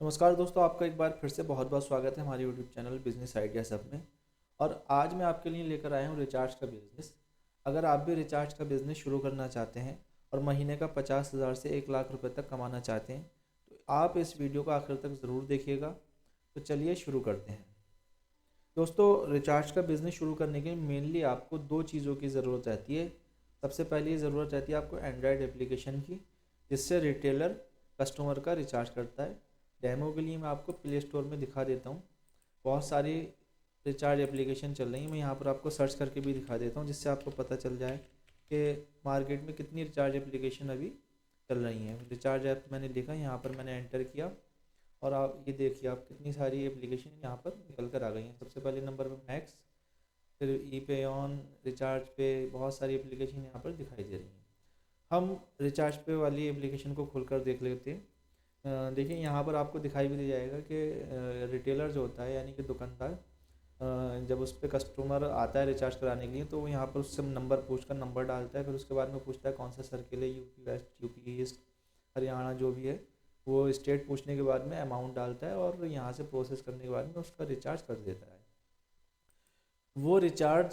नमस्कार दोस्तों, आपका एक बार फिर से बहुत बहुत स्वागत है हमारे यूट्यूब चैनल बिजनेस आइडिया सब में। और आज मैं आपके लिए लेकर आया हूँ रिचार्ज का बिज़नेस। अगर आप भी रिचार्ज का बिज़नेस शुरू करना चाहते हैं और महीने का 50,000 से 1 लाख रुपए तक कमाना चाहते हैं तो आप इस वीडियो को आखिर तक ज़रूर देखिएगा। तो चलिए शुरू करते हैं। दोस्तों, रिचार्ज का बिज़नेस शुरू करने के लिए मेनली आपको दो चीज़ों की ज़रूरत रहती है। सबसे पहली ज़रूरत रहती है आपको एंड्रॉयड एप्लीकेशन की, जिससे रिटेलर कस्टमर का रिचार्ज करता है। डेमो के लिए मैं आपको प्ले स्टोर में दिखा देता हूँ। बहुत सारी रिचार्ज एप्लीकेशन चल रही हैं। मैं यहाँ पर आपको सर्च करके भी दिखा देता हूँ, जिससे आपको पता चल जाए कि मार्केट में कितनी रिचार्ज एप्लीकेशन अभी चल रही हैं। रिचार्ज ऐप मैंने लिखा, यहाँ पर मैंने एंटर किया और आप ये देखिए, आप कितनी सारी एप्लीकेशन यहाँ पर निकल कर आ गई हैं। सबसे पहले नंबर पर मैक्स, फिर ई पे ऑन, रिचार्ज पे, बहुत सारी एप्लीकेशन यहाँ पर दिखाई दे रही हैं। हम रिचार्ज पे वाली एप्लीकेशन को खोलकर देख लेते हैं। देखिए, यहाँ पर आपको दिखाई भी दे जाएगा कि रिटेलर जो होता है यानी कि दुकानदार, जब उस पर कस्टमर आता है रिचार्ज कराने के लिए तो वो यहाँ पर उससे नंबर पूछकर नंबर डालता है। फिर उसके बाद में पूछता है कौन सा सर्किल है, UP west, UP east, Haryana जो भी है वो स्टेट पूछने के बाद में अमाउंट डालता है और यहाँ से प्रोसेस करने के बाद में उसका रिचार्ज कर देता है। वो रिचार्ज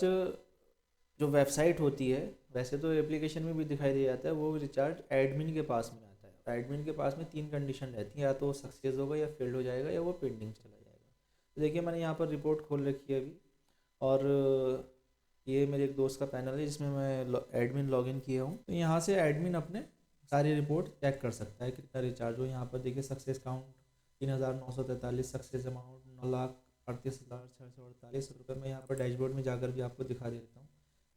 जो वेबसाइट होती है, वैसे तो एप्लीकेशन में भी दिखाई दे जाता है, वो रिचार्ज एडमिन के पास में आता है। एडमिन के पास में तीन कंडीशन रहती हैं, या तो वो सक्सेस होगा, या फेल्ड हो जाएगा, या वो पेंडिंग चला जाएगा। तो देखिए, मैंने यहाँ पर रिपोर्ट खोल रखी है अभी। और ये मेरे एक दोस्त का पैनल है जिसमें मैं एडमिन लॉगिन किया हूँ। तो यहाँ से एडमिन अपने सारी रिपोर्ट चेक कर सकता है कितना रिचार्ज हो। यहाँ पर देखिए, सक्सेस काउंट 3,943, सक्सेस अमाउंट 9,38,648 रुपये। मैं यहाँ पर डैशबोर्ड में जाकर भी आपको दिखा देता हूँ,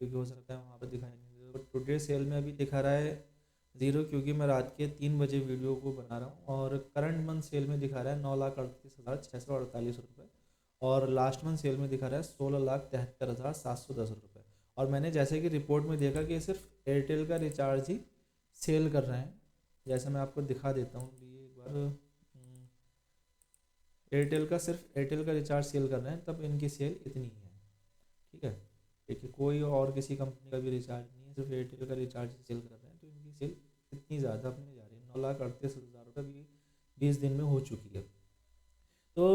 क्योंकि हो सकता है वहाँ पर दिखाई नहीं दे। टुडे सेल में अभी दिखा रहा है 0, क्योंकि मैं रात के 3 बजे वीडियो को बना रहा हूँ। और करंट मंथ सेल में दिखा रहा है 9,38,648 रुपये। और लास्ट मंथ सेल में दिखा रहा है 16,73,710 रुपये। और मैंने जैसे कि रिपोर्ट में देखा कि सिर्फ एयरटेल का रिचार्ज ही सेल कर रहे हैं। जैसे मैं आपको दिखा देता हूँ ये एक बार, एयरटेल का रिचार्ज सेल कर रहे हैं, तब इनकी सेल इतनी ही है। ठीक है, देखिए, कोई और किसी कंपनी का भी रिचार्ज नहीं है, सिर्फ एयरटेल का रिचार्ज सेल कर रहे हैं, तो इनकी सेल इतनी ज़्यादा अपने जा रही है। 9,38,000 रुपये भी 20 दिन में हो चुकी है। तो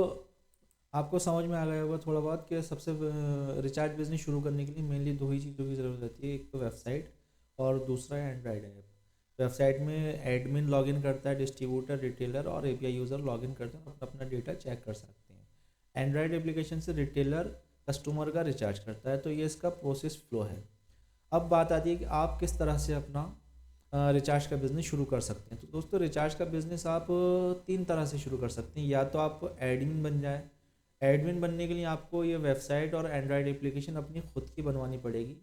आपको समझ में आ गया होगा थोड़ा बहुत कि सबसे रिचार्ज बिजनेस शुरू करने के लिए मेनली दो ही चीज़ों की ज़रूरत रहती है। एक तो वेबसाइट और दूसरा है एंड्रॉयड ऐप। वेबसाइट में एडमिन लॉगिन करता है, डिस्ट्रीब्यूटर, रिटेलर और एपीआई यूज़र लॉगिन करते हैं और अपना डेटा चेक कर सकते हैं। एंड्रॉयड एप्लीकेशन से रिटेलर कस्टमर का रिचार्ज करता है। तो ये इसका प्रोसेस फ्लो है। अब बात आती है कि आप किस तरह से अपना रिचार्ज का बिज़नेस शुरू कर सकते हैं। तो दोस्तों, रिचार्ज का बिज़नेस आप तीन तरह से शुरू कर सकते हैं। या तो आप एडमिन बन जाए। एडमिन बनने के लिए आपको ये वेबसाइट और एंड्रॉयड एप्लीकेशन अपनी खुद की बनवानी पड़ेगी।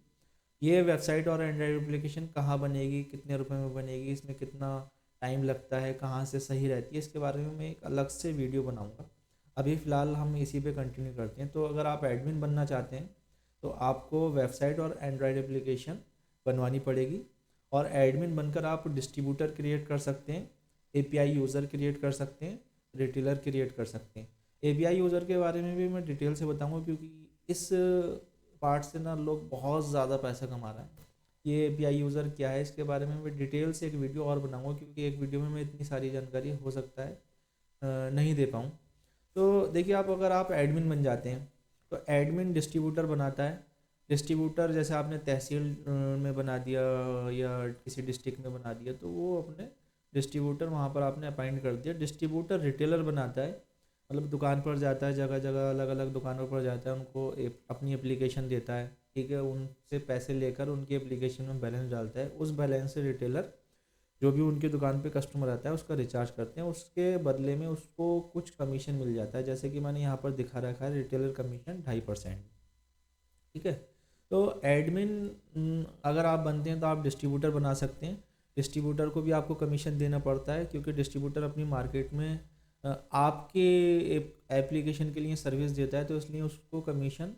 ये वेबसाइट और एंड्रॉयड एप्लीकेशन कहाँ बनेगी, कितने रुपए में बनेगी, इसमें कितना टाइम लगता है, कहाँ से सही रहती है, इसके बारे में मैं एक अलग से वीडियो बनाऊंगा। अभी फ़िलहाल हम इसी पे कंटिन्यू करते हैं। तो अगर आप एडमिन बनना चाहते हैं तो आपको वेबसाइट और एंड्रॉयड एप्लीकेशन बनवानी पड़ेगी। और एडमिन बनकर आप डिस्ट्रीब्यूटर क्रिएट कर सकते हैं, एपीआई यूज़र क्रिएट कर सकते हैं, रिटेलर क्रिएट कर सकते हैं। एपीआई यूज़र के बारे में भी मैं डिटेल से बताऊंगा, क्योंकि इस पार्ट से ना लोग बहुत ज़्यादा पैसा कमा रहे हैं। ये एपीआई यूज़र क्या है, इसके बारे में मैं डिटेल से एक वीडियो और बनाऊंगा, क्योंकि एक वीडियो में मैं इतनी सारी जानकारी हो सकता है नहीं दे पाऊँ। तो देखिए, अगर आप एडमिन बन जाते हैं तो एडमिन डिस्ट्रीब्यूटर बनाता है। डिस्ट्रीब्यूटर जैसे आपने तहसील में बना दिया या किसी डिस्ट्रिक्ट में बना दिया, तो वो अपने डिस्ट्रीब्यूटर वहाँ पर आपने अपॉइंट कर दिया। डिस्ट्रीब्यूटर रिटेलर बनाता है, मतलब दुकान पर जाता है, जगह जगह अलग अलग दुकानों पर जाता है, उनको अपनी एप्लीकेशन देता है। ठीक है, उनसे पैसे लेकर उनकी एप्लीकेशन में बैलेंस डालता है। उस बैलेंस से रिटेलर जो भी उनकी दुकान पे कस्टमर आता है उसका रिचार्ज करते हैं। उसके बदले में उसको कुछ कमीशन मिल जाता है, जैसे कि मैंने यहाँ पर दिखा रखा है, रिटेलर कमीशन 2.5%। ठीक है, तो एडमिन अगर आप बनते हैं तो आप डिस्ट्रीब्यूटर बना सकते हैं। डिस्ट्रीब्यूटर को भी आपको कमीशन देना पड़ता है, क्योंकि डिस्ट्रीब्यूटर अपनी मार्केट में आपके एप्लीकेशन के लिए सर्विस देता है, तो इसलिए उसको कमीशन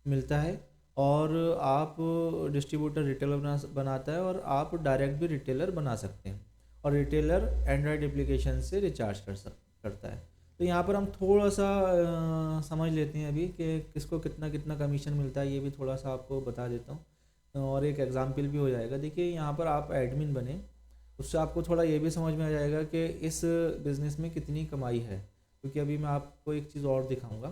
मिलता है। और आप डिस्ट्रीब्यूटर रिटेलर बनाता है, और आप डायरेक्ट भी रिटेलर बना सकते हैं। और रिटेलर एंड्रॉयड एप्लीकेशन से रिचार्ज करता है। तो यहाँ पर हम थोड़ा सा समझ लेते हैं अभी कि किसको कितना कितना कमीशन मिलता है, ये भी थोड़ा सा आपको बता देता हूँ और एक एग्जांपल भी हो जाएगा। देखिए, यहाँ पर आप एडमिन बने, उससे आपको थोड़ा ये भी समझ में आ जाएगा कि इस बिज़नेस में कितनी कमाई है। क्योंकि अभी मैं आपको एक चीज़ और दिखाऊंगा,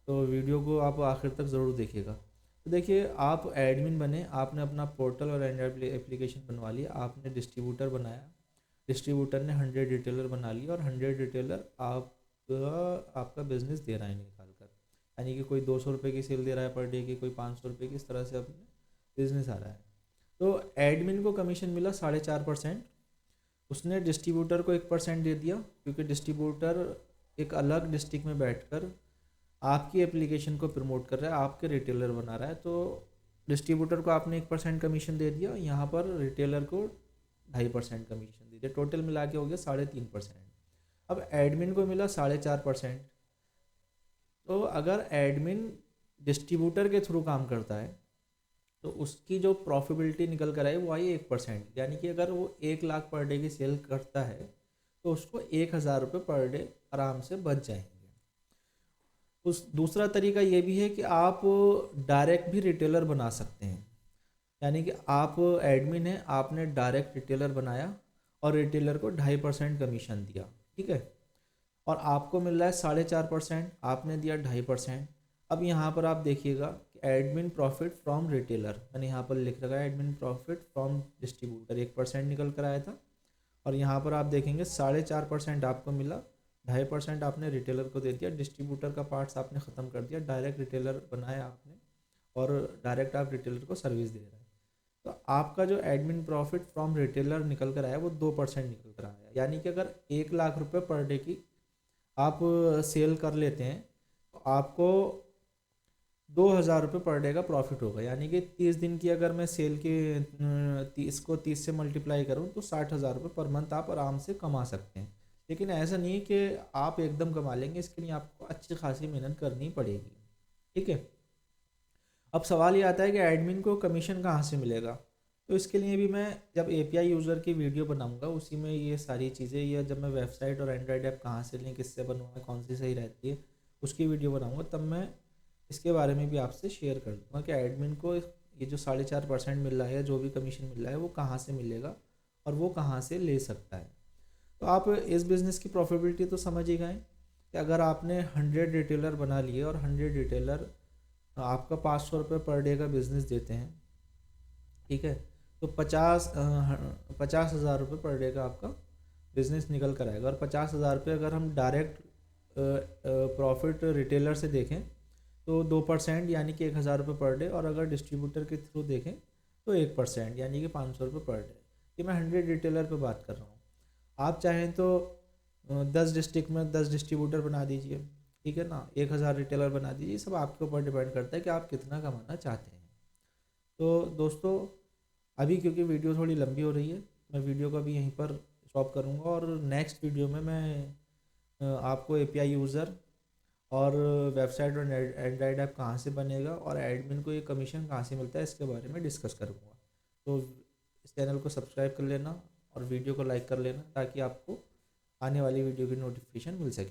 तो वीडियो को आप आखिर तक ज़रूर देखिएगा। तो देखिए, आप एडमिन बने, आपने अपना पोर्टल और एंड्रॉयड एप्लीकेशन बनवा लिया, आपने डिस्ट्रीब्यूटर बनाया, डिस्ट्रीब्यूटर ने 100 रिटेलर बना लिया और 100 रिटेलर आपका बिज़नेस दे रहा है निकाल कर, यानी कि कोई 200 रुपये की सेल दे रहा है पर डे की, कोई 500 रुपये की, इस तरह से अपने बिज़नेस आ रहा है। तो एडमिन को कमीशन मिला 4.5%, उसने डिस्ट्रीब्यूटर को 1% दे दिया, क्योंकि डिस्ट्रीब्यूटर एक अलग डिस्ट्रिक्ट में बैठकर आपकी एप्लीकेशन को प्रमोट कर रहा है, आपके रिटेलर बना रहा है। तो डिस्ट्रीब्यूटर को आपने 1% कमीशन दे दिया, यहाँ पर रिटेलर को 2.5% कमीशन दे दिया, टोटल मिला के हो गया 3.5%। अब एडमिन को मिला 4.5%। तो अगर एडमिन डिस्ट्रीब्यूटर के थ्रू काम करता है तो उसकी जो प्रॉफिटेबिलिटी निकल कर आई वो आई 1%, यानी कि अगर वो 1 लाख पर डे की सेल करता है तो उसको 1,000 रुपये पर डे आराम से बच जाएंगे। उस दूसरा तरीका ये भी है कि आप डायरेक्ट भी रिटेलर बना सकते हैं, यानी कि आप एडमिन हैं, आपने डायरेक्ट रिटेलर बनाया और रिटेलर को 2.5% कमीशन दिया, ठीक है, और आपको मिल रहा है 4.5%, आपने दिया 2.5%। अब यहाँ पर आप देखिएगा कि एडमिन प्रॉफिट फ्रॉम रिटेलर, मैंने यहाँ पर लिख रखा है एडमिन प्रॉफिट फ्रॉम डिस्ट्रीब्यूटर, 1% निकल कर आया था, और यहाँ पर आप देखेंगे 4.5% आपको मिला, 2.5% आपने रिटेलर को दे दिया, डिस्ट्रीब्यूटर का पार्ट्स आपने ख़त्म कर दिया, डायरेक्ट रिटेलर बनाया आपने और डायरेक्ट आप रिटेलर को सर्विस दे रहे हैं। तो आपका जो एडमिन प्रॉफिट फ्रॉम रिटेलर निकल कर आया वो 2% निकल कर आया, यानी कि अगर 1 लाख रुपये पर डे की आप सेल कर लेते हैं तो आपको 2,000 रुपये पर डे का प्रॉफिट होगा, यानी कि 30 दिन की अगर मैं सेल की 30 से मल्टीप्लाई करूँ तो 60,000 रुपये पर मंथ आप आराम से कमा सकते हैं। लेकिन ऐसा नहीं है कि आप एकदम कमा लेंगे, इसके लिए आपको अच्छी खासी मेहनत करनी पड़ेगी, ठीक है। अब सवाल ये आता है कि एडमिन को कमीशन कहाँ से मिलेगा, तो इसके लिए भी मैं जब एपीआई यूज़र की वीडियो बनाऊंगा उसी में ये सारी चीज़ें, या जब मैं वेबसाइट और एंड्रॉयड ऐप कहाँ से लें, किससे बनवाएं, कौन सी सही रहती है, उसकी वीडियो बनाऊंगा, तब मैं इसके बारे में भी आपसे शेयर कर दूँगा कि एडमिन को ये जो 4.5% मिल रहा है, जो भी कमीशन मिल रहा है, वो कहाँ से मिलेगा और वो कहाँ से ले सकता है। तो आप इस बिज़नेस की प्रॉफिटेबिलिटी तो समझ ही गए कि अगर आपने 100 रिटेलर बना लिए और 100 रिटेलर आपका 500 रुपये पर डे का बिज़नेस देते हैं, ठीक है, तो 50,000 रुपये पर डे का आपका बिज़नेस निकल कर आएगा। और 50,000 रुपये अगर हम डायरेक्ट प्रॉफिट रिटेलर से देखें तो 2% यानी कि 1,000 रुपये पर डे, और अगर डिस्ट्रीब्यूटर के थ्रू देखें तो 1% यानी कि 500 रुपये पर डे। ये मैं 100 रिटेलर पे बात कर रहा हूँ। आप चाहें तो 10 डिस्ट्रिक्ट में 10 डिस्ट्रीब्यूटर बना दीजिए, ठीक है ना, 1,000 रिटेलर बना दीजिए, सब आपके ऊपर डिपेंड करता है कि आप कितना कमाना चाहते हैं। तो दोस्तों, अभी क्योंकि वीडियो थोड़ी लंबी हो रही है, मैं वीडियो को अभी यहीं पर स्टॉप करूँगा, और नेक्स्ट वीडियो में मैं आपको एपीआई यूज़र और वेबसाइट और एंड्रॉयड ऐप कहाँ से बनेगा और एडमिन को ये कमीशन कहाँ से मिलता है इसके बारे में डिस्कस करूँगा। तो इस चैनल को सब्सक्राइब कर लेना और वीडियो को लाइक कर लेना, ताकि आपको आने वाली वीडियो की नोटिफिकेशन मिल सके।